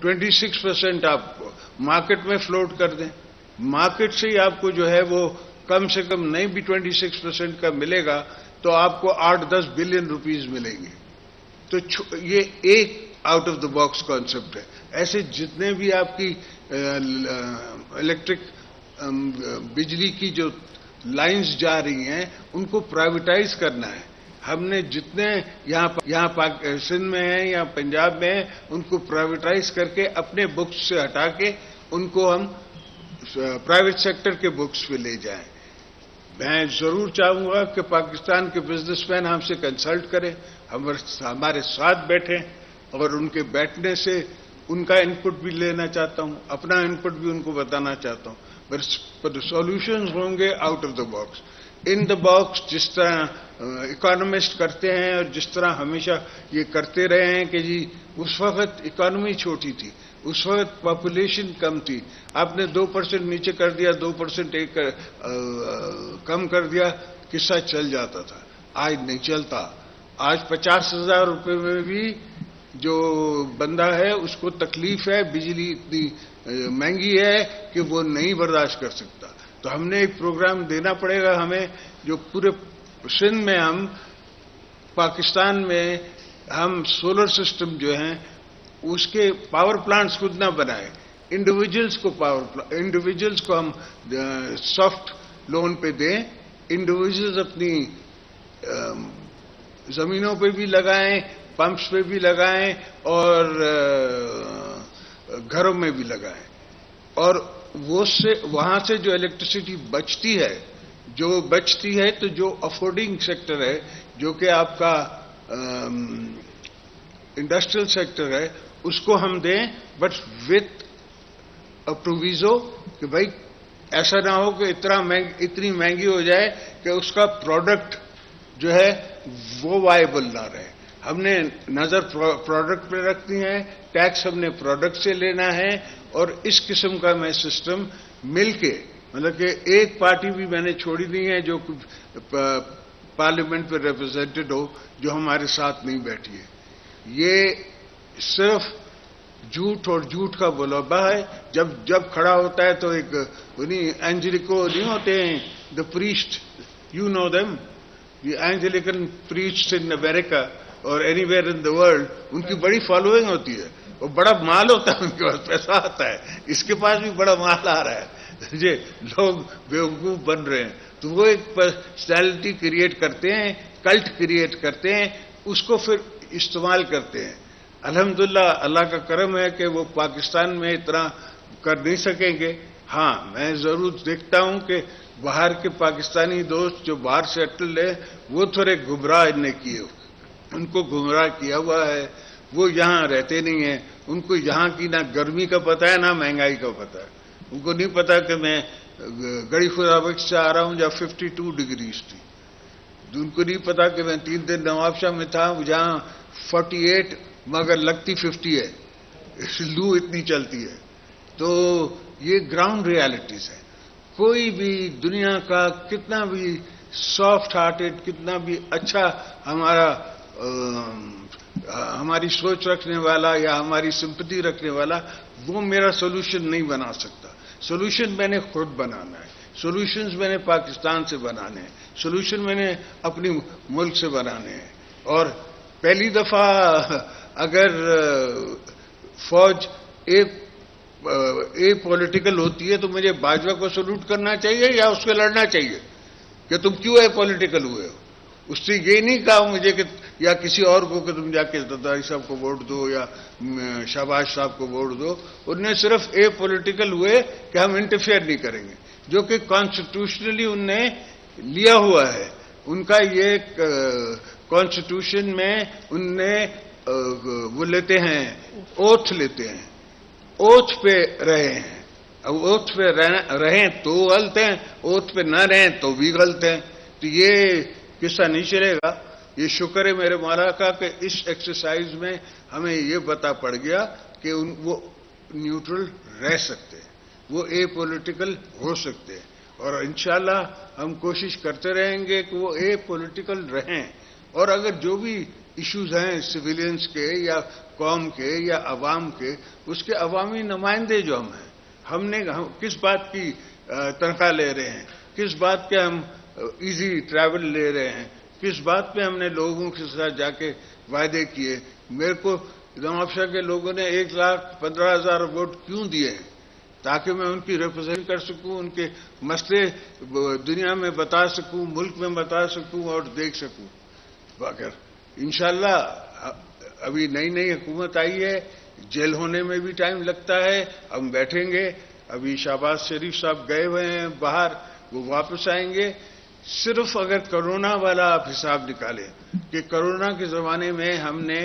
26% آپ مارکیٹ میں فلوٹ کر دیں. مارکیٹ سے ہی آپ کو جو ہے وہ کم سے کم نہیں بھی 26% کا ملے گا تو آپ کو 8-10 بلین روپیز ملیں گے. تو یہ ایک out of the box concept ہے. ایسے جتنے بھی آپ کی الیکٹرک بجلی کی جو لائنز جا رہی ہیں ان کو پرائیویٹائز کرنا ہے. ہم نے جتنے یہاں سندھ میں ہیں یا پنجاب میں ہیں ان کو پرائیویٹائز کر کے اپنے بکس سے ہٹا کے ان کو ہم پرائیویٹ سیکٹر کے بکس پہ لے جائیں. میں ضرور چاہوں گا کہ پاکستان کے بزنس مین ہم سے کنسلٹ کریں, ہمارے ساتھ بیٹھیں, اور ان کے بیٹھنے سے ان کا انپٹ بھی لینا چاہتا ہوں, اپنا انپٹ بھی ان کو بتانا چاہتا ہوں. پر سولوشنز ہوں گے out of the box. In the box جس طرح اکانومسٹ کرتے ہیں اور جس طرح ہمیشہ یہ کرتے رہے ہیں کہ جی اس وقت اکانومی چھوٹی تھی, اس وقت پاپولیشن کم تھی, آپ نے 2% نیچے کر دیا, 2% کم کر دیا, قصہ چل جاتا تھا. آج نہیں چلتا. آج 50,000 روپے میں بھی جو بندہ ہے اس کو تکلیف ہے, بجلی اتنی مہنگی ہے کہ وہ نہیں برداشت کر سکتا. تو ہم نے ایک پروگرام دینا پڑے گا ہمیں, جو پورے سندھ میں ہم پاکستان میں ہم سولر سسٹم جو ہیں اس کے پاور پلانٹس خود نہ بنائیں, انڈیویجلس کو ہم سافٹ لون پہ دیں, انڈیویجلس اپنی زمینوں پہ بھی لگائیں, پمپس پہ بھی لگائیں اور گھروں میں بھی لگائیں. اور وہاں سے جو الیکٹریسٹی بچتی ہے تو جو افورڈنگ سیکٹر ہے جو کہ آپ کا انڈسٹریل سیکٹر ہے اس کو ہم دیں, بٹ وتھ پروویزو کہ بھائی ایسا نہ ہو کہ اتنی مہنگی ہو جائے کہ اس کا پروڈکٹ جو ہے وہ وائبل نہ رہے. ہم نے نظر پروڈکٹ پہ رکھنی ہے, ٹیکس ہم نے پروڈکٹ سے لینا ہے, اور اس قسم کا میں سسٹم مل کے, مطلب کہ ایک پارٹی بھی میں نے چھوڑی نہیں ہے جو پارلیمنٹ پہ ریپرزینٹڈ ہو جو ہمارے ساتھ نہیں بیٹھی ہے. یہ صرف جھوٹ اور جھوٹ کا بولابا ہے. جب کھڑا ہوتا ہے تو ایک اینجلیکو نہیں ہوتے ہیں, the priest, you know them, the Anglican priest in America اور anywhere in the world, ان کی بڑی فالوئنگ ہوتی ہے اور بڑا مال ہوتا ہے, ان کے پاس پیسہ آتا ہے. اس کے پاس بھی بڑا مال آ رہا ہے, یہ لوگ بیوقوف بن رہے ہیں. تو وہ ایک پرسنالٹی کریٹ کرتے ہیں, کلٹ کریٹ کرتے ہیں, اس کو پھر استعمال کرتے ہیں. الحمدللہ اللہ کا کرم ہے کہ وہ پاکستان میں اتنا کر نہیں سکیں گے. ہاں میں ضرور دیکھتا ہوں کہ باہر کے پاکستانی دوست جو باہر سے اٹل ہے وہ تھوڑے گمراہ نے کیے, ان کو گمراہ کیا ہوا ہے. وہ یہاں رہتے نہیں ہیں, ان کو یہاں کی نہ گرمی کا پتہ ہے نہ مہنگائی کا پتہ ہے. ان کو نہیں پتا کہ میں گڑی خدا بخش سے آ رہا ہوں جہاں 52 ڈگریز تھی. ان کو نہیں پتا کہ میں 3 دن نواب شاہ میں تھا جہاں 48 مگر لگتی 50 ہے, لو اتنی چلتی ہے. تو یہ گراؤنڈ ریالٹیز ہے. کوئی بھی دنیا کا کتنا بھی سافٹ ہارٹڈ, کتنا بھی اچھا ہماری سوچ رکھنے والا یا ہماری سمپتی رکھنے والا, وہ میرا سولوشن نہیں بنا سکتا. سولوشن میں نے خود بنانا ہے, سولوشنز میں نے پاکستان سے بنانے ہیں, سولوشن میں نے اپنی ملک سے بنانے ہیں. اور پہلی دفعہ اگر فوج پولیٹیکل ہوتی ہے تو مجھے باجوہ کو سلوٹ کرنا چاہیے یا اس کو لڑنا چاہیے کہ تم کیوں پولیٹیکل ہوئے ہو. اس سے یہ نہیں کہا مجھے کہ یا کسی اور کو کہ تم جا کے زرداری صاحب کو ووٹ دو یا شہباز صاحب کو ووٹ دو. انہوں نے صرف پولیٹیکل ہوئے کہ ہم انٹرفیئر نہیں کریں گے, جو کہ کانسٹیٹیوشنلی ان نے لیا ہوا ہے. ان کا یہ کانسٹیٹیوشن میں ان نے وہ لیتے ہیں, اوتھ لیتے ہیں, اوتھ پہ رہے ہیں. اب اوتھ پہ رہیں تو غلط ہیں, اوتھ پہ نہ رہیں تو بھی غلط ہیں. تو یہ قصہ نہیں چلے گا. یہ شکر ہے میرے مولا کا کہ اس ایکسرسائز میں ہمیں یہ پتا پڑ گیا کہ وہ نیوٹرل رہ سکتے ہیں, وہ پولیٹیکل ہو سکتے ہیں. اور انشاءاللہ ہم کوشش کرتے رہیں گے کہ وہ پولیٹیکل رہیں. اور اگر جو بھی ایشوز ہیں سویلینز کے یا قوم کے یا عوام کے، اس کے عوامی نمائندے جو ہم نے کس بات کی تنخواہ لے رہے ہیں، کس بات کے ہم ایزی ٹریول لے رہے ہیں، کس بات پہ ہم نے لوگوں کے ساتھ جا کے وعدے کیے. میرے کو نواب شاہ کے لوگوں نے 1,15,000 ووٹ کیوں دیے ہیں؟ تاکہ میں ان کی ریپرزینٹ کر سکوں، ان کے مسئلے دنیا میں بتا سکوں، ملک میں بتا سکوں اور دیکھ سکوں. اگر انشاءاللہ ابھی نئی حکومت آئی ہے، جیل ہونے میں بھی ٹائم لگتا ہے، ہم بیٹھیں گے. ابھی شہباز شریف صاحب گئے ہوئے ہیں باہر، وہ واپس آئیں گے. صرف اگر کرونا والا آپ حساب نکالیں کہ کرونا کے زمانے میں ہم نے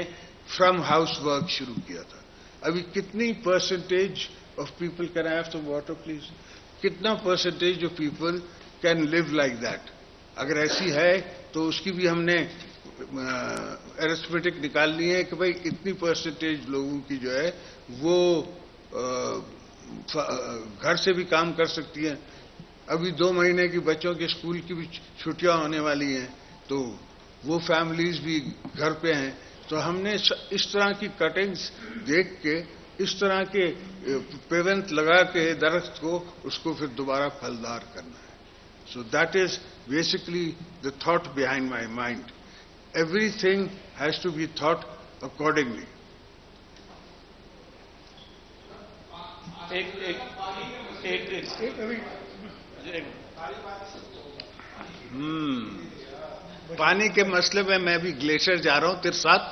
فرام ہاؤس ورک شروع کیا تھا، ابھی کتنی percentage of people can I have some water please, کتنا percentage of people can live like that? اگر ایسی ہے تو اس کی بھی ہم نے ایرسمیٹک نکالنی ہے کہ بھائی اتنی پرسنٹیج لوگوں کی جو ہے وہ گھر سے بھی کام کر سکتی ہیں. ابھی 2 مہینے کی بچوں کے اسکول کی بھی چھٹیاں ہونے والی ہیں، تو وہ فیملیز بھی گھر پہ ہیں. تو ہم نے اس طرح کی کٹنگز دیکھ کے، اس طرح کے پیونت لگا کے درخت کو اس کو پھر دوبارہ پھلدار کرنا ہے. So that is basically the thought behind my mind. Everything has to be thought accordingly. پانی کے مسئلے میں میں بھی گلیشیئر جا رہا ہوں تیرے ساتھ،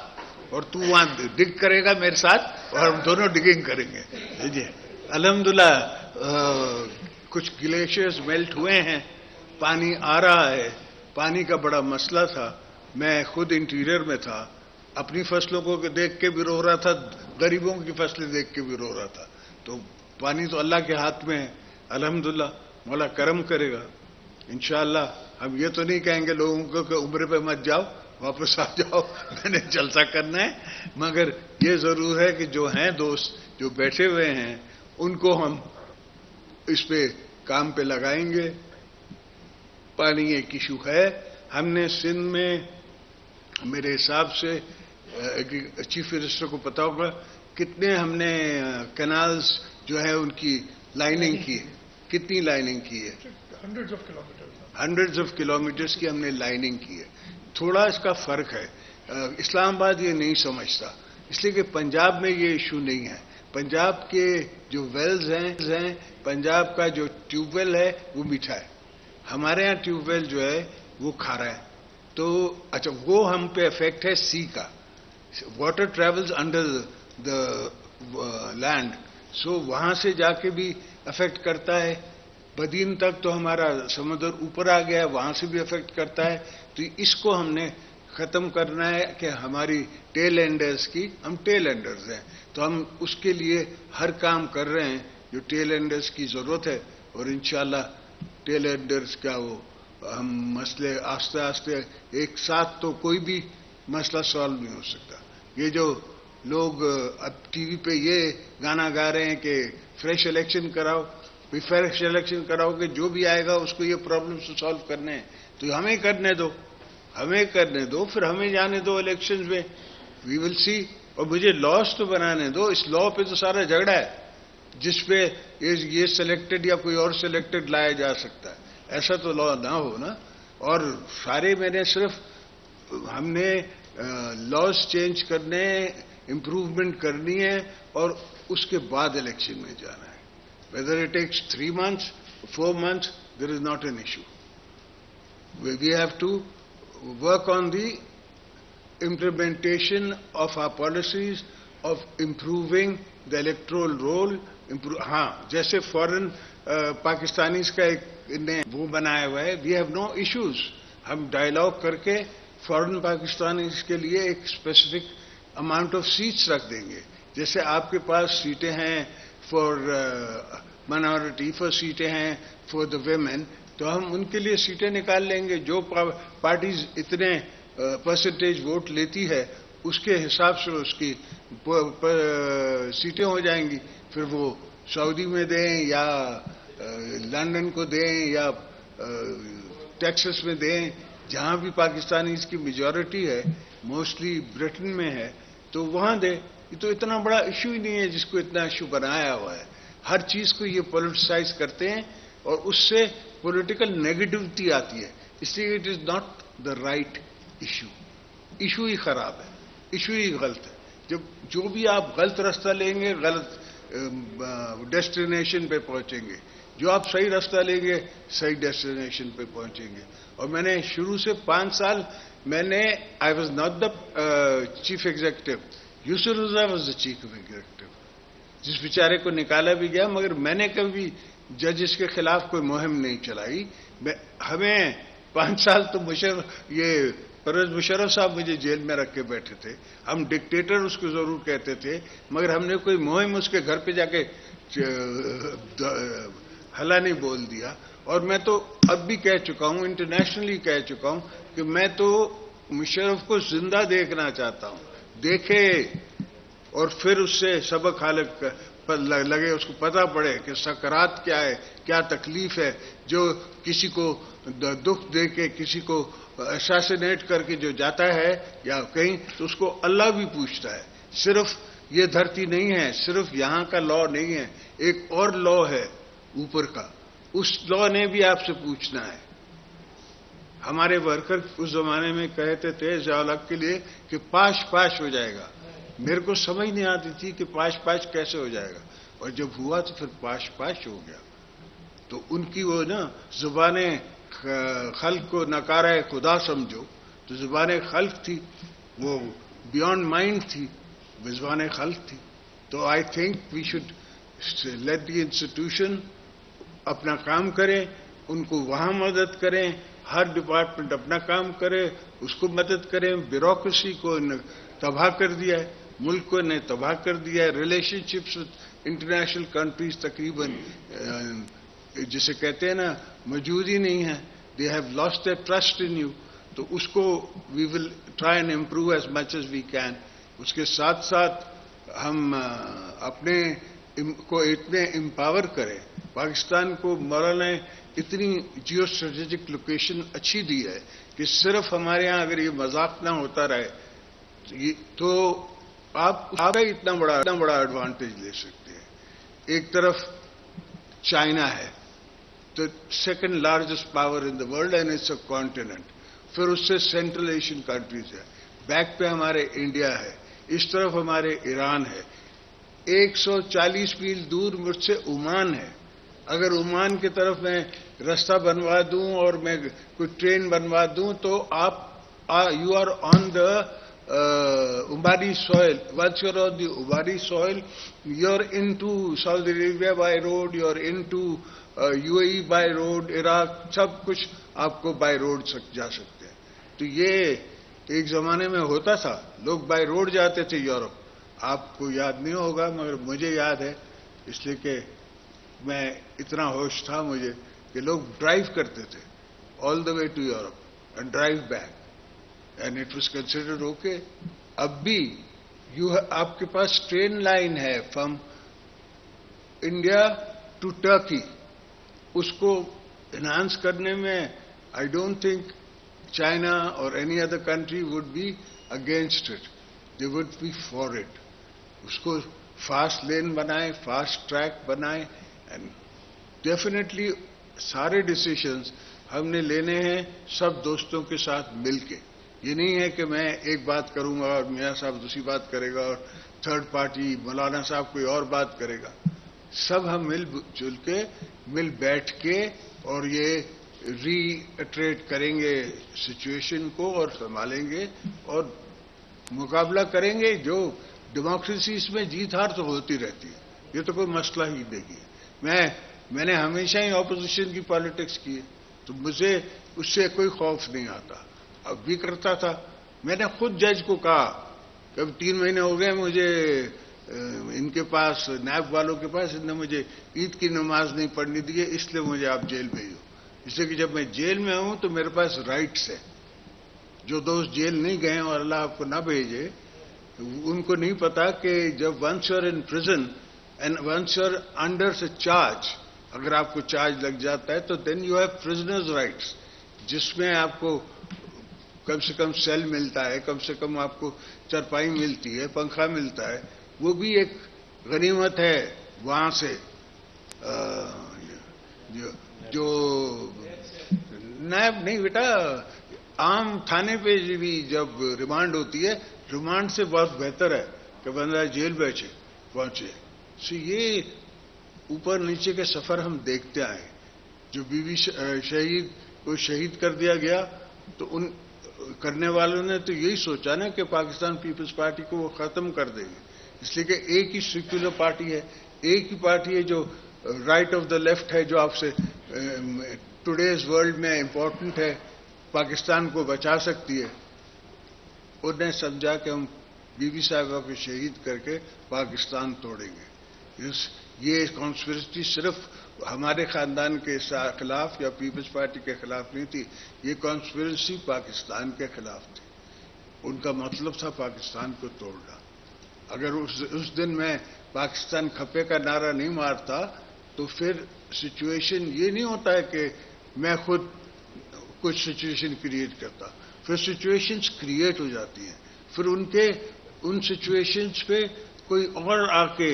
اور تو وہاں ڈگ کرے گا میرے ساتھ، اور ہم دونوں ڈگنگ کریں گے. جی الحمدللہ کچھ گلیشیئرز میلٹ ہوئے ہیں، پانی آ رہا ہے. پانی کا بڑا مسئلہ تھا. میں خود انٹیریئر میں تھا، اپنی فصلوں کو دیکھ کے بھی رو رہا تھا، غریبوں کی فصلیں دیکھ کے بھی رو رہا تھا. تو پانی تو اللہ کے ہاتھ میں ہے. الحمدللہ مولا کرم کرے گا انشاءاللہ. ہم یہ تو نہیں کہیں گے لوگوں کو کہ عمرے پہ مت جاؤ، واپس آ جاؤ، میں نے جلسہ کرنا ہے. مگر یہ ضرور ہے کہ جو ہیں دوست جو بیٹھے ہوئے ہیں ان کو ہم اس پہ کام پہ لگائیں گے. پانی ایک ایشو ہے. ہم نے سندھ میں میرے حساب سے چیف منسٹر کو پتا ہوگا کتنے ہم نے کینالز جو ہے ان کی لائننگ کی، کتنی لائننگ کی ہے؟ ہنڈریڈز آف کلومیٹرز کی ہم نے لائننگ کی ہے. تھوڑا اس کا فرق ہے. اسلام آباد یہ نہیں سمجھتا، اس لیے کہ پنجاب میں یہ ایشو نہیں ہے. پنجاب کے جو ویلز ہیں، پنجاب کا جو ٹیوب ویل ہے وہ میٹھا ہے. ہمارے ہاں ٹیوب ویل جو ہے وہ کھارا ہے. تو اچھا وہ ہم پہ افیکٹ ہے سی کا. Water travels under the land, so وہاں سے جا کے بھی افیکٹ کرتا ہے. بدین تک تو ہمارا سمندر اوپر آ گیا ہے، وہاں سے بھی افیکٹ کرتا ہے. تو اس کو ہم نے ختم کرنا ہے کہ ہماری ٹیل اینڈرز کی، ہم ٹیل اینڈرز ہیں تو ہم اس کے لیے ہر کام کر رہے ہیں جو ٹیل اینڈرز کی ضرورت ہے. اور انشاءاللہ ٹیل اینڈرز کا وہ ہم مسئلے آہستہ آہستہ، ایک ساتھ تو کوئی بھی مسئلہ سالو نہیں ہو سکتا. یہ جو لوگ اب ٹی وی پہ یہ گانا گا رہے ہیں کہ فریش الیکشن کراؤ، فریش الیکشن کراؤ کہ جو بھی آئے گا اس کو یہ پرابلمس سالو کرنے ہیں، تو ہمیں کرنے دو، پھر ہمیں جانے دو الیکشنز میں، وی ول سی. اور مجھے لاس تو بنانے دو. اس لا پہ تو سارا جھگڑا ہے جس پہ یہ سلیکٹڈ یا کوئی اور سلیکٹڈ لایا جا سکتا ہے. ایسا تو لا نہ ہو نا. اور سارے میں نے صرف ہم نے لاز چینج کرنے، امپروومنٹ کرنی ہے اور اس کے بعد الیکشن میں جانا ہے. Whether it takes 3 months, 4 months, there is not an issue. We have to work on the implementation of our policies of improving the electoral roll. ہاں جیسے فورن پاکستانیز کا ایک نے وہ بنایا ہوا ہے، وی ہیو نو ایشوز. ہم ڈائلاگ کر کے فورن پاکستانیز کے لیے ایک اسپیسیفک اماؤنٹ آف سیٹس رکھ دیں گے. جیسے آپ کے پاس سیٹیں ہیں فار منارٹی، فار سیٹیں ہیں فار دا ویمن، تو ہم ان کے لیے سیٹیں نکال لیں گے. جو پارٹیز اتنے پرسنٹیج ووٹ لیتی ہے اس کے حساب سے اس کی سیٹیں ہو جائیں گی. پھر وہ سعودی میں دیں یا لندن کو دیں یا ٹیکسس میں دیں جہاں بھی پاکستانیز کی میجورٹی ہے، موسٹلی برٹن میں ہے، تو وہاں دے. یہ تو اتنا بڑا ایشو ہی نہیں ہے جس کو اتنا ایشو بنایا ہوا ہے. ہر چیز کو یہ پولیٹیسائز کرتے ہیں اور اس سے پولیٹیکل نیگیٹیوٹی آتی ہے. اس لیے it is not the right issue. Issue ہی خراب ہے، ایشو ہی غلط ہے. جو بھی آپ غلط راستہ لیں گے غلط ڈیسٹینیشن پہ پہنچیں گے. جو آپ صحیح راستہ لیں گے صحیح ڈیسٹینیشن پہ پہنچیں گے. اور میں نے شروع سے 5 سال I was not the chief executive. Yousuf Raza was the chief executive, جس بیچارے کو نکالا بھی گیا، مگر میں نے کبھی ججز کے خلاف کوئی مہم نہیں چلائی. ہمیں 5 سال تو پرویز مشرف صاحب مجھے جیل میں رکھ کے بیٹھے تھے. ہم ڈکٹیٹر اس کو ضرور کہتے تھے، مگر ہم نے کوئی مہم اس کے گھر پہ جا کے ہلا نہیں بول دیا. اور میں تو اب بھی کہہ چکا ہوں، انٹرنیشنلی کہہ چکا ہوں کہ میں تو مشرف کو زندہ دیکھنا چاہتا ہوں. دیکھے اور پھر اس سے سبق حالت لگے، اس کو پتہ پڑے کہ سکرات کیا ہے، کیا تکلیف ہے. جو کسی کو دکھ دے کے، کسی کو اساسینیٹ کر کے جو جاتا ہے یا کہیں، تو اس کو اللہ بھی پوچھتا ہے. صرف یہ دھرتی نہیں ہے، صرف یہاں کا لا نہیں ہے، ایک اور لا ہے اوپر کا. اس لا نے بھی آپ سے پوچھنا ہے. ہمارے ورکر اس زمانے میں کہتے تھے ضیاء کے لیے کہ پاش پاش ہو جائے گا. میرے کو سمجھ نہیں آتی تھی کہ پاش پاش کیسے ہو جائے گا، اور جب ہوا تو پھر پاش پاش ہو گیا. تو ان کی وہ زبان خلق کو نکارہ خدا سمجھو، تو زبان خلق تھی، وہ بیانڈ مائنڈ تھی، زبان خلق تھی. تو I think we should let the institution اپنا کام کریں، ان کو وہاں مدد کریں. ہر ڈپارٹمنٹ اپنا کام کرے، اس کو مدد کریں. بیوروکریسی کو تباہ کر دیا ہے، ملک کو نے تباہ کر دیا ہے. Relationships with international countries تقریباً جسے کہتے ہیں نا موجود ہی نہیں ہے. They have lost their trust in you. تو اس کو we will try and improve as much as we can. اس کے ساتھ ساتھ ہم اپنے کو اتنے امپاور کریں. پاکستان کو مولانا نے اتنی جیو اسٹریٹجک لوکیشن اچھی دی ہے کہ صرف ہمارے ہاں اگر یہ مذاق نہ ہوتا رہے تو آپ اتنا بڑا ایڈوانٹیج لے سکتے ہیں. ایک طرف چائنا ہے، تو second largest power in the world and it's a continent. پھر اس سے سینٹرل ایشین کنٹریز ہے، بیک پہ ہمارے انڈیا ہے، اس طرف ہمارے ایران ہے. 140 میل دور مجھ سے عمان ہے. اگر عمان کی طرف میں راستہ بنوا دوں اور میں کوئی ٹرین بنوا دوں تو آپ you are on the Omani soil. Once you are on the Omani soil you are into Saudi Arabia by road, you are into U A E by road, Iraq, سب کچھ آپ کو by road جا سکتے ہیں. تو یہ ایک زمانے میں ہوتا تھا، لوگ بائی روڈ جاتے تھے یورپ. آپ کو یاد نہیں ہوگا مگر مجھے یاد ہے، اس لیے کہ میں اتنا ہوش تھا مجھے کہ لوگ ڈرائیو کرتے تھے all the way to Europe and drive back and it was considered okay. اب بھی آپ کے پاس ٹرین لائن ہے فرام انڈیا ٹو ٹرکی. اس کو انہانس کرنے میں آئی ڈونٹ تھنک چائنا اور any other country would be against it. They would be for it. اس کو فاسٹ لین بنائیں، فاسٹ ٹریک بنائیں. اینڈ ڈیفینیٹلی سارے ڈیسیشنز ہم نے لینے ہیں سب دوستوں کے ساتھ مل کے. یہ نہیں ہے کہ میں ایک بات کروں گا اور میاں صاحب دوسری بات کرے گا اور تھرڈ پارٹی مولانا صاحب کوئی اور بات کرے گا. سب ہم مل جل کے مل بیٹھ کے اور یہ ری اٹریٹ کریں گے سچویشن کو اور سنبھالیں گے اور مقابلہ کریں گے. جو ڈیموکریسی اس میں جیت ہار تو ہوتی رہتی ہے، یہ تو کوئی مسئلہ ہی نہیں ہے. میں نے ہمیشہ ہی اپوزیشن کی پالیٹکس کی ہے، تو مجھے اس سے کوئی خوف نہیں آتا. اب بھی کرتا تھا. میں نے خود جج کو کہا کہ اب 3 مہینے ہو گئے مجھے ان کے پاس، نیب والوں کے پاس، انہوں نے مجھے عید کی نماز نہیں پڑھنی دی ہے، اس لیے مجھے آپ جیل بھیجو. اس لیے کہ جب میں جیل میں ہوں تو میرے پاس رائٹس ہیں. جو دوست جیل نہیں گئے اور اللہ آپ کو نہ بھیجے، ان کو نہیں پتا کہ جب once you are in prison and once you are under charge, اگر آپ کو چارج لگ جاتا ہے تو then you have prisoners rights, جس میں آپ کو کم سے کم سیل ملتا ہے، کم سے کم آپ کو چرپائی ملتی ہے، پنکھا ملتا ہے، وہ بھی ایک غنیمت ہے وہاں سے جو نائب نہیں بیٹا، عام تھانے پہ بھی جب ریمانڈ ہوتی ہے، ریمانڈ سے بہت بہتر ہے کہ بندہ جیل پہنچے. سو یہ اوپر نیچے کے سفر ہم دیکھتے آئے. جو بیوی شہید کو شہید کر دیا گیا تو ان کرنے والوں نے تو یہی سوچا نا کہ پاکستان پیپلز پارٹی کو وہ ختم کر دیں گے، اس لیے کہ ایک ہی سیکولر پارٹی ہے، ایک ہی پارٹی ہے جو رائٹ آف دا لیفٹ ہے، جو آپ سے ٹوڈیز ورلڈ میں امپورٹنٹ ہے، پاکستان کو بچا سکتی ہے. انہوں نے سمجھا کہ ہم بی بی صاحبہ کو شہید کر کے پاکستان توڑیں گے. یہ کانسپریسی صرف ہمارے خاندان کے خلاف یا پیپلز پارٹی کے خلاف نہیں تھی، یہ کانسپریسی پاکستان کے خلاف تھی. ان کا مطلب تھا پاکستان کو توڑنا. اگر اس دن میں پاکستان کھپے کا نعرہ نہیں مارتا تو پھر سچویشن یہ نہیں ہوتا ہے کہ میں خود کچھ سچویشن کریٹ کرتا، پھر سچویشنز کریٹ ہو جاتی ہیں، پھر ان سچویشنز پہ کوئی اور آ کے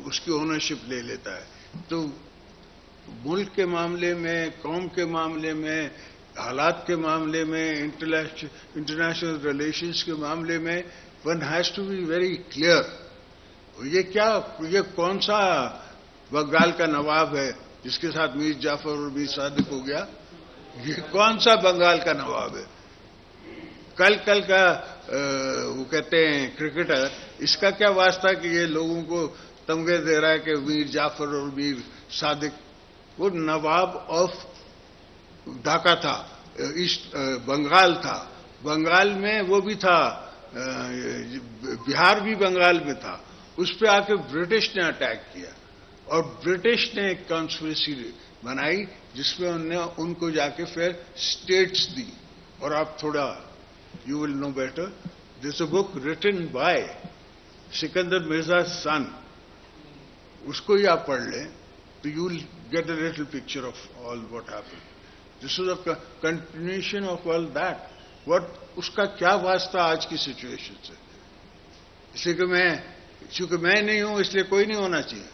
اس کی اونرشپ لے لیتا ہے. تو ملک کے معاملے میں، قوم کے معاملے میں، حالات کے معاملے میں، انٹرنیشنل ریلیشنز کے معاملے میں one has to be very clear. یہ کون سا بنگال کا نواب ہے جس کے ساتھ میر جعفر اور میر صادق ہو گیا؟ یہ کون سا بنگال کا نواب ہے؟ کل کا وہ کہتے ہیں کرکٹر، اس کا کیا واسطہ کہ یہ لوگوں کو تمغے دے رہا ہے کہ میر جعفر اور میر صادق؟ وہ نواب آف ڈھاکہ تھا، ایسٹ بنگال تھا. بنگال میں وہ بھی تھا، بہار بھی بنگال میں تھا. اس پہ آ کے برٹش نے اٹیک کیا اور برٹش نے ایک کانسپریسی بنائی جس میں انہوں نے ان کو جا کے پھر اسٹیٹس دی. اور آپ تھوڑا you will know better, this a book written by Sikandar Mirza son, اس کو ہی آپ پڑھ لیں تو you will get a little picture of all what happen. This is a continuation of all that. اس کا کیا واسطہ آج کی سچویشن سے؟ اس لیے کہ چونکہ میں نہیں ہوں اس لیے کوئی نہیں ہونا چاہیے.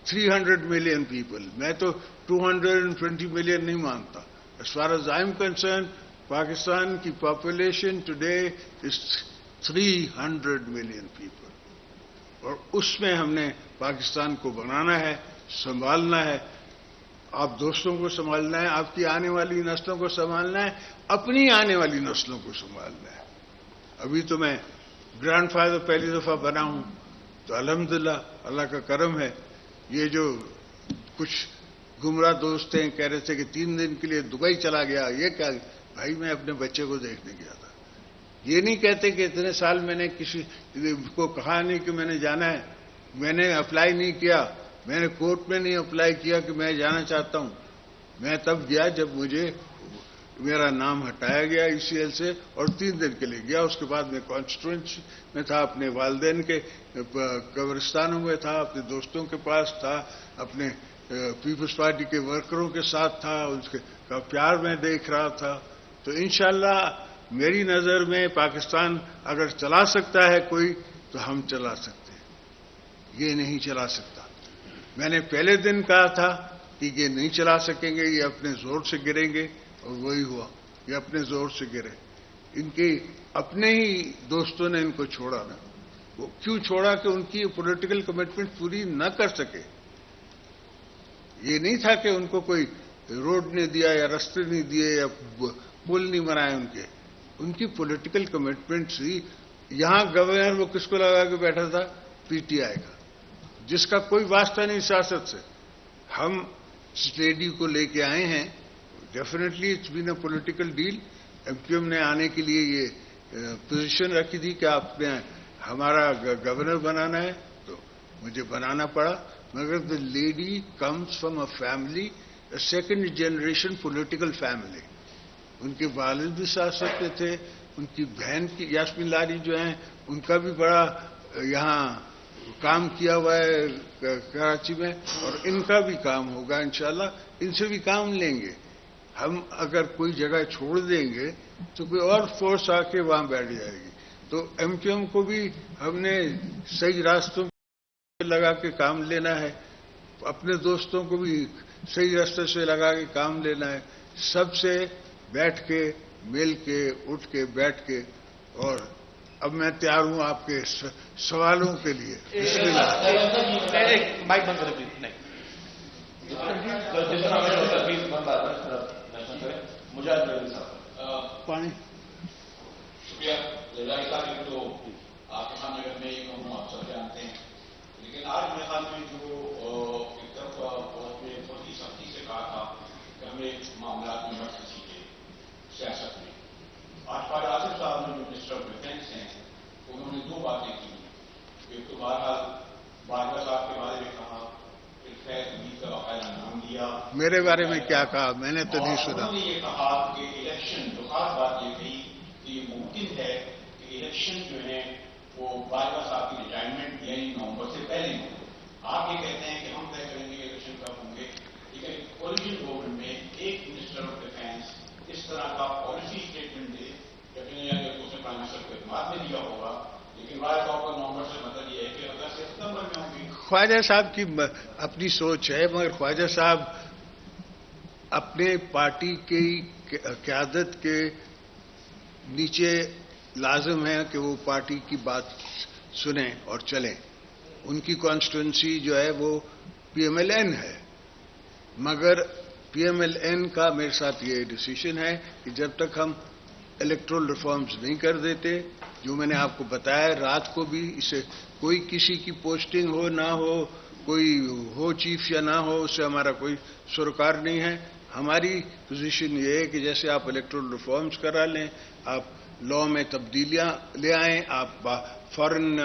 300 ملین پیپل، میں تو 220 ملین نہیں مانتا. As far as I am concerned, Pakistan کی population today is 300 million people, اور اس میں ہم نے پاکستان کو بنانا ہے، سنبھالنا ہے. آپ دوستوں کو سنبھالنا ہے، آپ کی آنے والی نسلوں کو سنبھالنا ہے، اپنی آنے والی نسلوں کو سنبھالنا ہے. ابھی تو میں گرینڈ فادر پہلی دفعہ بنا ہوں تو الحمدللہ اللہ کا کرم ہے. یہ جو کچھ گمراہ دوست ہیں کہہ رہے تھے کہ 3 دن کے لیے دبئی چلا گیا، یہ کیا؟ بھائی میں اپنے بچے کو دیکھنے گیا تھا. یہ نہیں کہتے کہ اتنے سال میں نے کسی کو کہا نہیں کہ میں نے جانا ہے، میں نے اپلائی نہیں کیا، میں نے کورٹ میں نہیں اپلائی کیا کہ میں جانا چاہتا ہوں. میں تب گیا جب مجھے میرا نام ہٹایا گیا ECL سے، اور 3 دن کے لیے گیا. اس کے بعد میں کانسٹیٹوئنسی میں تھا، اپنے والدین کے قبرستانوں میں تھا، اپنے دوستوں کے پاس تھا، اپنے پیپلز پارٹی کے ورکروں کے ساتھ تھا، ان کا پیار میں دیکھ رہا تھا. تو انشاءاللہ میری نظر میں پاکستان اگر چلا سکتا ہے کوئی تو ہم چلا سکتے ہیں، یہ نہیں چلا سکتا. میں نے پہلے دن کہا تھا کہ یہ نہیں چلا سکیں گے، یہ اپنے زور سے گریں گے، اور وہی ہوا، یہ اپنے زور سے گرے. ان کے اپنے ہی دوستوں نے ان کو چھوڑا نا. وہ کیوں چھوڑا؟ کہ ان کی پولیٹیکل کمٹمنٹ پوری نہ کر سکے. یہ نہیں تھا کہ ان کو کوئی روڈ نہیں دیا یا راستے نہیں دیے یا پل نہیں بنائے. ان کی پولیٹیکل کمٹمنٹ تھی. یہاں گورنر وہ کس کو لگا کے بیٹھا تھا؟ PTI کا، جس کا کوئی واسطہ نہیں سیاست سے. ہم اس لیڈی کو لے کے آئے ہیں، definitely it's been a political deal. MQM نے آنے کے لیے یہ پوزیشن رکھی تھی کہ آپ نے ہمارا گورنر بنانا ہے، تو مجھے بنانا پڑا. مگر the lady comes from a family, a second generation political family. ان کے والد بھی سیاست میں تھے، ان کی بہن کی یاسمین لاری جو ہیں ان کا بھی بڑا یہاں کام کیا ہوا ہے کراچی میں، اور ان کا بھی کام ہوگا انشاءاللہ. ان سے بھی کام لیں گے. ہم اگر کوئی جگہ چھوڑ دیں گے تو کوئی اور فورس آ کے وہاں بیٹھ جائے گی. تو ایم کیو ایم کو بھی ہم نے صحیح راستوں پہ لگا کے کام لینا ہے, اپنے دوستوں کو بھی صحیح راستے سے لگا کے کام لینا ہے, سب سے بیٹھ کے مل کے اٹھ کے بیٹھ کے. اور اب میں تیار ہوں آپ کے سوالوں کے لیے. بسم اللہ. مائک بند کریں پلیز. نہیں پانی. شکریہ صاحب. تو آپ کے سامنے اگر میں یہ کہوں آپ سب جانتے ہیں, لیکن آج میرے خیال میں جو ایک طرف بہت ہی سختی سے کہا تھا کہ ہمیں معاملات میں مت سیکھے سیاست میں. آج خواجہ آصف صاحب نے جو منسٹر آف ڈیفینس ہیں انہوں نے دو باتیں کی. ایک تو بہرحال باجوہ صاحب کے بارے میں کہا, پھر فیض حمید کا باقاعدہ نام دیا. میرے بارے میں کیا کہا میں نے تو نہیں سنا. انہوں نے یہ کہا کہ الیکشن, جو خاص بات یہ کہی کہ یہ ممکن ہے کہ الیکشن جو ہے وہ باجوہ صاحب کی ریٹائرمنٹ یعنی نومبر سے پہلے ہوں. آپ یہ کہتے ہیں کہ ہم طے کریں گے الیکشن کب ہوں گے, لیکن اوریجنل گورنمنٹ میں ایک منسٹر آف ڈیفینس اس طرح کا پالیسی اسٹیٹمنٹ دے, یقینی ہے کہ اس نے پرائم منسٹر کو اعتماد میں دیا ہوگا, لیکن رائے طور پر نومبر سے مطلب یہ ہے کہ اگر سے ستمبر میں ہوں گی. خواجہ صاحب کی اپنی سوچ ہے, مگر خواجہ صاحب اپنے پارٹی کی قیادت کے نیچے لازم ہے کہ وہ پارٹی کی بات سنیں اور چلیں. ان کی کانسٹیٹوئنسی جو ہے وہ پی ایم ایل این ہے, مگر پی ایم ایل این کا میرے ساتھ یہ ڈیسیشن ہے کہ جب تک ہم الیکٹرل ریفارمز نہیں کر دیتے, جو میں نے آپ کو بتایا رات کو بھی, اسے کوئی کسی کی پوسٹنگ ہو نہ ہو, کوئی ہو چیف یا نہ ہو, اس سے ہمارا کوئی سروکار نہیں ہے. ہماری پوزیشن یہ ہے کہ جیسے آپ الیکٹرل ریفارمز کرا لیں, آپ لا میں تبدیلیاں لے آئیں, آپ فارن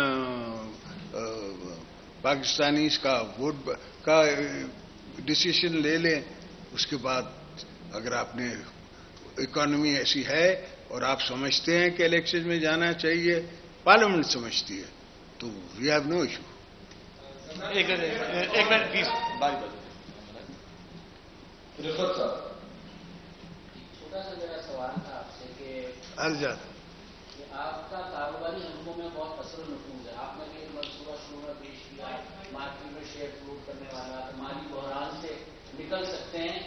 پاکستانیز کا ووٹ کا ڈسیشن لے لیں. اس کے بعد اگر آپ نے اکانومی ایسی ہے اور آپ سمجھتے ہیں کہ الیکشن میں جانا چاہیے, پارلیمنٹ سمجھتی ہے, تو وی ہیو نو ایشو. ایک منٹ پلیز. چھوٹا سا میرا سوال تھا آپ سے کہ ارجاد آپ کا کاروباری حلقوں میں بہت اثر و نفوذ ہے. آپ نے بھی ایک منصوبہ شروع میں پیش کیا, مارکیٹ میں شیئر فروٹ کرنے والا, مالی بحران سے نکل سکتے ہیں.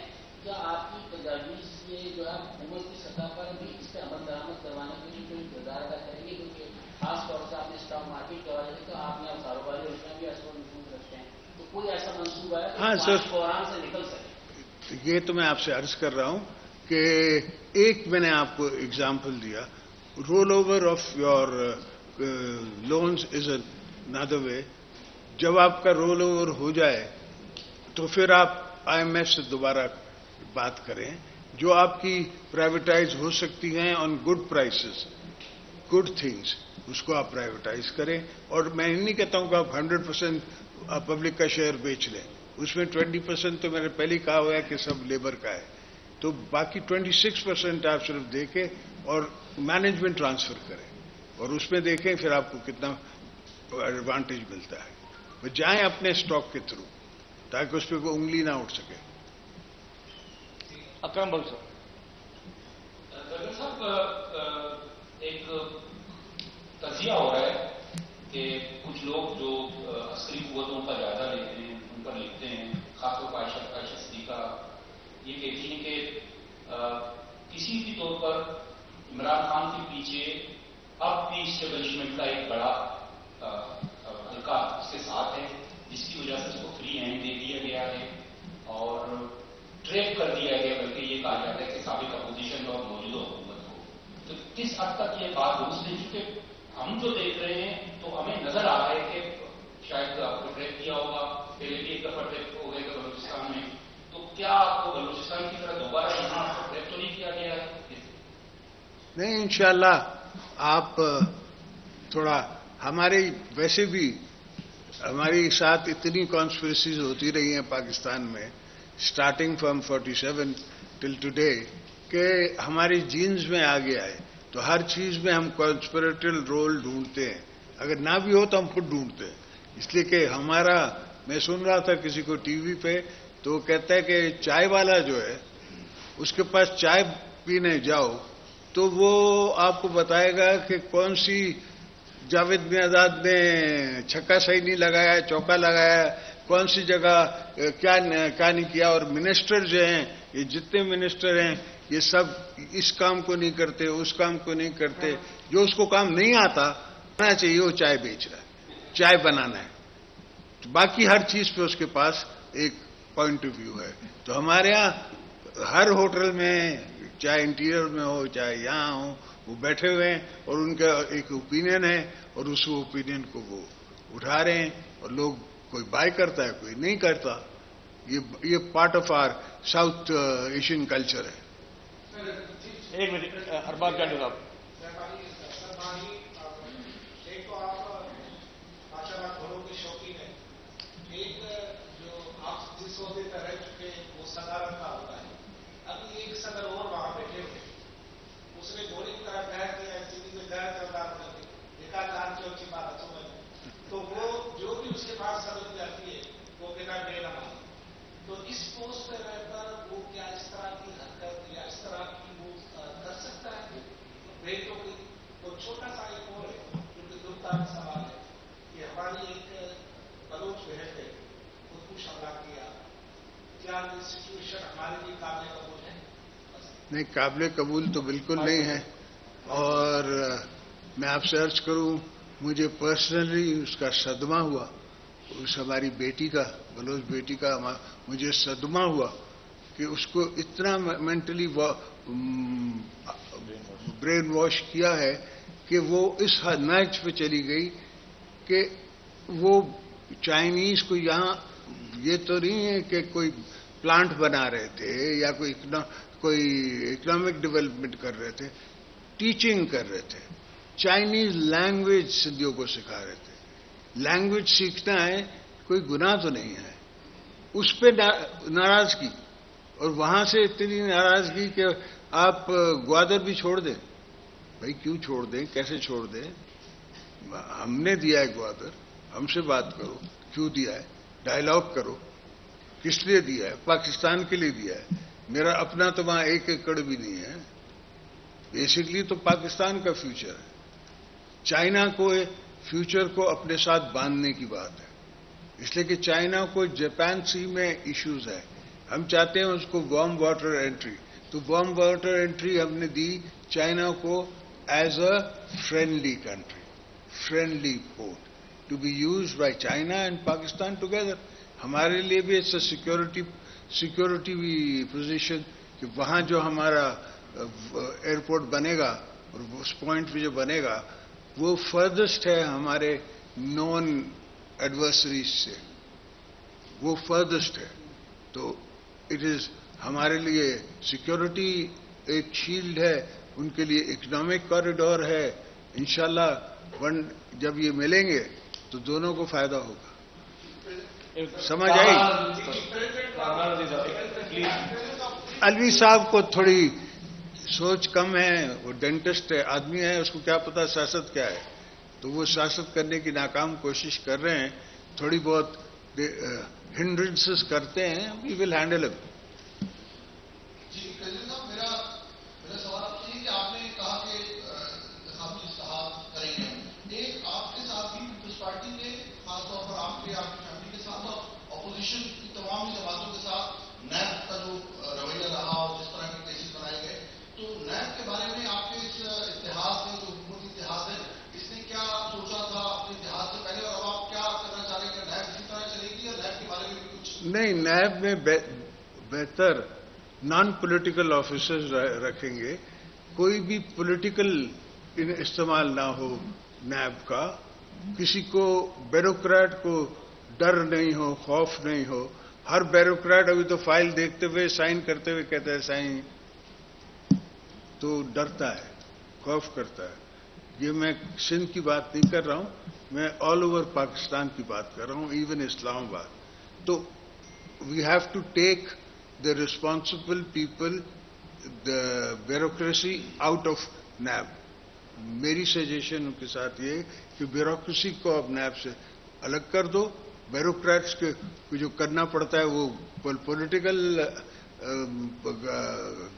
کیا آپ کی تجاویز یہ جو ہے حکومت کی سطح پر بھی اس پہ عمل درآمد کروانے کے لیے کوئی کردار ادا کریں گے, کیونکہ خاص طور سے آپ نے اسٹاک مارکیٹ کے حوالے سے تو آپ نے کاروباری حلقوں میں بھی اثر و نفوذ رکھتے ہیں, تو کوئی ایسا منصوبہ ہے کہ بحران سے نکل سکے؟ یہ تو میں آپ سے عرض کر رہا ہوں کہ ایک میں نے آپ کو ایگزامپل دیا, roll over of your loans is another way. جب آپ کا رول اوور ہو جائے تو پھر آپ آئی ایم ایف سے دوبارہ بات کریں. جو آپ کی پرائیویٹائز ہو سکتی ہیں on good prices, good things, اس کو آپ پرائیویٹائز کریں. اور میں نہیں کہتا ہوں کہ آپ 100% پبلک کا شیئر بیچ لیں, اس میں 20% تو میں نے پہلے کہا ہوا ہے کہ سب لیبر کا ہے, تو باقی 26% آپ صرف دیکھیں اور مینجمنٹ ٹرانسفر کریں, اور اس میں دیکھیں پھر آپ کو کتنا ایڈوانٹیج ملتا ہے. وہ جائیں اپنے اسٹاک کے تھرو تاکہ اس پہ کوئی انگلی نہ اٹھ سکے. اکرم بول سر. ڈاکٹر صاحب, ایک تجزیہ ہو رہا ہے کہ کچھ لوگ جو عسکری قوتوں کا جائزہ لیتے ہیں, ان پر لکھتے ہیں, خاص طور پر عائشہ صدیقہ یہ کہتی ہیں کہ کسی بھی طور پر عمران خان کے پیچھے اب بھی اسٹیبلشمنٹ کا ایک بڑا حلقہ اس کے ساتھ ہے, جس کی وجہ سے اس کو فری ہینڈ دے دیا گیا ہے اور ٹریپ کر دیا گیا, بلکہ یہ کہا جاتا ہے کہ سابق اپوزیشن اور موجودہ حکومت کو. تو کس حد تک یہ بات درست ہے, چونکہ ہم جو دیکھ رہے ہیں تو ہمیں نظر آ رہا ہے کہ شاید آپ کو ٹریپ کیا ہوگا, پہلے بھی ایک دفعہ ٹریپ ہو گئے گا بلوچستان میں, تو کیا آپ کو بلوچستان کی طرح دوبارہ یہاں ٹریپ تو نہیں کیا گیا ہے؟ نہیں, انشاءاللہ آپ تھوڑا ہمارے ویسے بھی ہمارے ساتھ اتنی کانسپریسیز ہوتی رہی ہیں پاکستان میں اسٹارٹنگ فرام 47 ٹل ٹوڈے کہ ہماری جینز میں آ گیا ہے. تو ہر چیز میں ہم کانسپریٹل رول ڈھونڈتے ہیں, اگر نہ بھی ہو تو ہم خود ڈھونڈتے ہیں. اس لیے کہ ہمارا, میں سن رہا تھا کسی کو ٹی وی پہ, تو وہ کہتا ہے کہ چائے والا جو ہے اس کے پاس چائے پینے جاؤ تو وہ آپ کو بتائے گا کہ کون سی جاوید میاں نے چھکا صحیح نہیں لگایا، چوکا لگایا، کون سی جگہ کیا نہیں کیا. اور منسٹر جو ہیں، یہ جتنے منسٹر ہیں یہ سب اس کام کو نہیں کرتے، اس کام کو نہیں کرتے. جو اس کو کام نہیں آتا چاہیے وہ چائے بیچ رہا ہے، چائے بنانا ہے. باقی ہر چیز پہ اس کے پاس ایک پوائنٹ آف ویو ہے. تو ہمارے ہاں ہر ہوٹل میں، چاہے انٹیریئر میں ہو چاہے یہاں ہو، وہ بیٹھے ہوئے ہیں اور ان کا ایک اوپینین ہے اور اس اوپینین کو وہ اٹھا رہے ہیں. اور لوگ کوئی بائی کرتا ہے، کوئی نہیں کرتا. یہ part of our South Asian culture ہے. ایک منٹ ارباب جان صاحب. ایک تو آپ ماشاء اللہ گھروں کے شوقین ہیں. ایک جو آپ جس عہدے پر رہ چکے وہ صدارت کا ہوتا ہے. ابھی ایک صدر اور وہاں بیٹھے ہوئے، اس نے گولی کی طرح گھر کیا، چیزیں میں گھر چل رہا تھا، دیکھا چار کی اچھی بات ہے سمجھ. تو وہ جو بھی اس کے پاس صدر جاتی ہے وہ کہتا ہے نہ مان. تو اس پوسٹ پہ رہ کر وہ کیا اس طرح کی حرکت یا اس طرح کی وہ کر سکتا ہے؟ بیٹوں کی تو چھوٹا سا ایک اور ہے کیونکہ دکھدار سوال ہے کہ ہماری ایک بلوچ بہن نے خودکش حملہ کیا. کیا یہ سچویشن ہمارے لیے قابل قبول ہے؟ نہیں، قابل قبول تو بالکل نہیں ہے. اور میں آپ سے عرض کروں، مجھے پرسنلی اس کا صدمہ ہوا. اس ہماری بیٹی کا، بلوچ بیٹی کا مجھے صدمہ ہوا کہ اس کو اتنا مینٹلی برین واش کیا ہے کہ وہ اس نہج پہ چلی گئی کہ وہ چائنیز کو یہاں، یہ تو نہیں ہے کہ کوئی پلانٹ بنا رہے تھے یا کوئی اکنامک ڈیولپمنٹ کر رہے تھے، ٹیچنگ کر رہے تھے. چائنیز لینگویج سندھیوں کو سکھا رہے تھے. لینگویج سیکھنا ہے، کوئی گناہ تو نہیں ہے. اس پہ ناراضگی، اور وہاں سے اتنی ناراضگی کہ آپ گوادر بھی چھوڑ دیں. بھائی کیوں چھوڑ دیں، کیسے چھوڑ دیں؟ ہم نے دیا ہے گوادر، ہم سے بات کرو کیوں دیا ہے، ڈائلاگ کرو. کس لیے دیا ہے؟ پاکستان کے لیے دیا ہے. میرا اپنا تو وہاں 1 ایکڑ بھی نہیں ہے. بیسکلی تو پاکستان کا فیوچر ہے. چائنا کو فیوچر کو اپنے ساتھ باندھنے کی بات ہے، اس لیے کہ چائنا کو جاپان سی میں ایشوز ہے. ہم چاہتے ہیں اس کو وارم واٹر اینٹری. تو وارم واٹر اینٹری ہم نے دی چائنا کو as a friendly country, friendly port to be used by China and Pakistan together. ہمارے لیے بھی اٹس اے سیکورٹی پوزیشن کہ وہاں جو ہمارا ایئرپورٹ بنے گا اور اس پوائنٹ پہ جو بنے گا وہ فردسٹ ہے ہمارے نون ایڈورسریز سے، وہ فردسٹ ہے. تو اٹ از ہمارے لیے سیکورٹی ایک شیلڈ ہے، ان کے لیے اکنامک کوریڈور ہے. انشاءاللہ جب یہ ملیں گے تو دونوں کو فائدہ ہوگا. سمجھ آئی؟ الوی صاحب کو تھوڑی سوچ کم ہے، وہ ڈینٹسٹ ہے، آدمی ہے، اس کو کیا پتا سیاست کیا ہے. تو وہ سیاست کرنے کی ناکام کوشش کر رہے ہیں. تھوڑی بہت ہنڈرنسز کرتے ہیں، وی ول ہینڈل اٹ. جی صاحب، میرا سوال آپ سے ہے کہ آپ نے کہا کہ انتخابی اصلاحات کریں گے. ایک آپ کے ساتھ بھی پیپلز پارٹی نے، خاص طور پر آپ کی فیملی کے ساتھ اور اپوزیشن کی تمام جماعتوں کے ساتھ نیب کا جو رویہ رہا اور جس طرح کے کیسز بنائے گئے، تو نیب کے بارے میں آپ کے اس اتحاد میں جو حکومتی اتحاد ہے، اس نے کیا سوچا تھا اپنے اتحاد سے پہلے، اور اب آپ کیا کرنا چاہ رہے ہیں کہ نیب اسی طرح چلے گی، اور نیب کے بارے میں بھی کچھ؟ نہیں، نیب میں بہتر نان پولیٹیکل آفیسرز رکھیں گے. کوئی بھی پولیٹیکل استعمال نہ ہو نیب کا. کسی کو بیوروکریٹ کو ڈر نہیں ہو، خوف نہیں ہو. ہر بیوروکریٹ ابھی تو فائل دیکھتے ہوئے سائن کرتے ہوئے کہتا ہے سائن، تو ڈرتا ہے، خوف کرتا ہے. یہ میں سندھ کی بات نہیں کر رہا ہوں، میں آل اوور پاکستان کی بات کر رہا ہوں، ایون اسلام آباد. تو we have to take the responsible people, the bureaucracy out of NAB. میری سجیشن کے ساتھ یہ کہ بیوروکریسی کو اب نیب سے الگ کر دو. بیوروکریٹس کے جو کرنا پڑتا ہے وہ political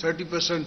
30%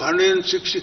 160,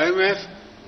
IMF।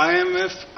IMF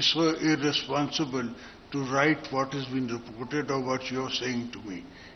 is so irresponsible to write what has been reported or what you are saying to me.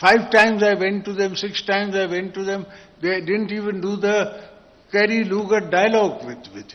5 times I went to them, 6 times I went to them. They didn't even do the Kerry Lugar dialogue with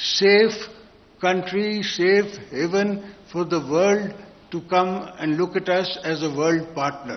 safe country, safe haven for the world to come and look at us as a world partner.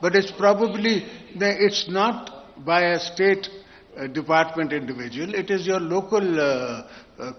but it's probably, it's not by a state department individual, it is your local,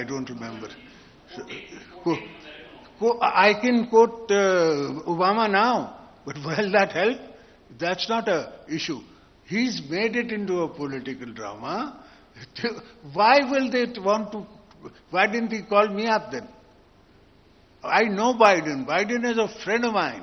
I don't remember. I can quote Obama now, but will that help? That's not a issue. He's made it into a political drama. Why will they want to, why didn't he call me up then? I know Biden. Biden is a friend of mine.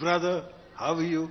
Brother, how are you?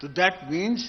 So that means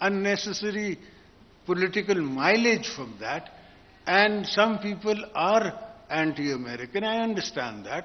unnecessary political mileage from that, and some people are anti-American. I understand that.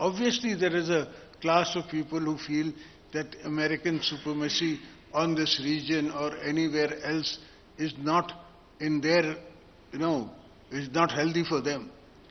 Obviously there is a class of people who feel that American supremacy on this region or anywhere else is not in their, is not healthy for them.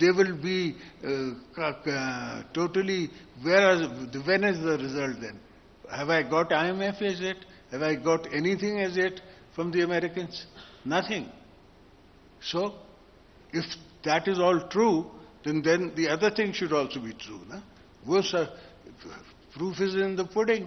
they will be totally, when is the result then? Have I got IMF as yet? Have I got anything as yet from the Americans? Nothing. So, if that is all true, then the other thing should also be true. Na? Proof is in the pudding.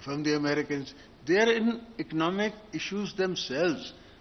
from the Americans. They are in economic issues themselves.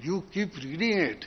You keep reading it.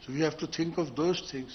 So we have to think of those things.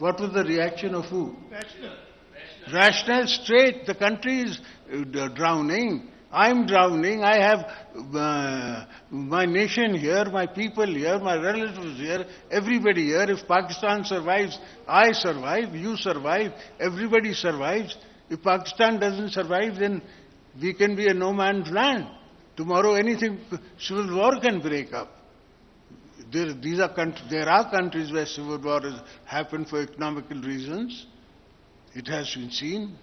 What was the reaction of who? Rational, straight. The country is drowning. I'm drowning. I have my nation here, my people here, my relatives here, everybody here. If Pakistan survives, I survive, you survive, everybody survives. If Pakistan doesn't survive, then we can be a no man's land. Tomorrow anything, civil war can break up. There are countries where civil war has happened for economical reasons. It has been seen.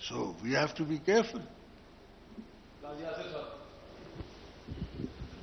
So we have to be careful.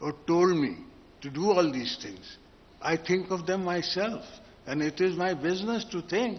or told me to do all these things. I think of them myself, and it is my business to think.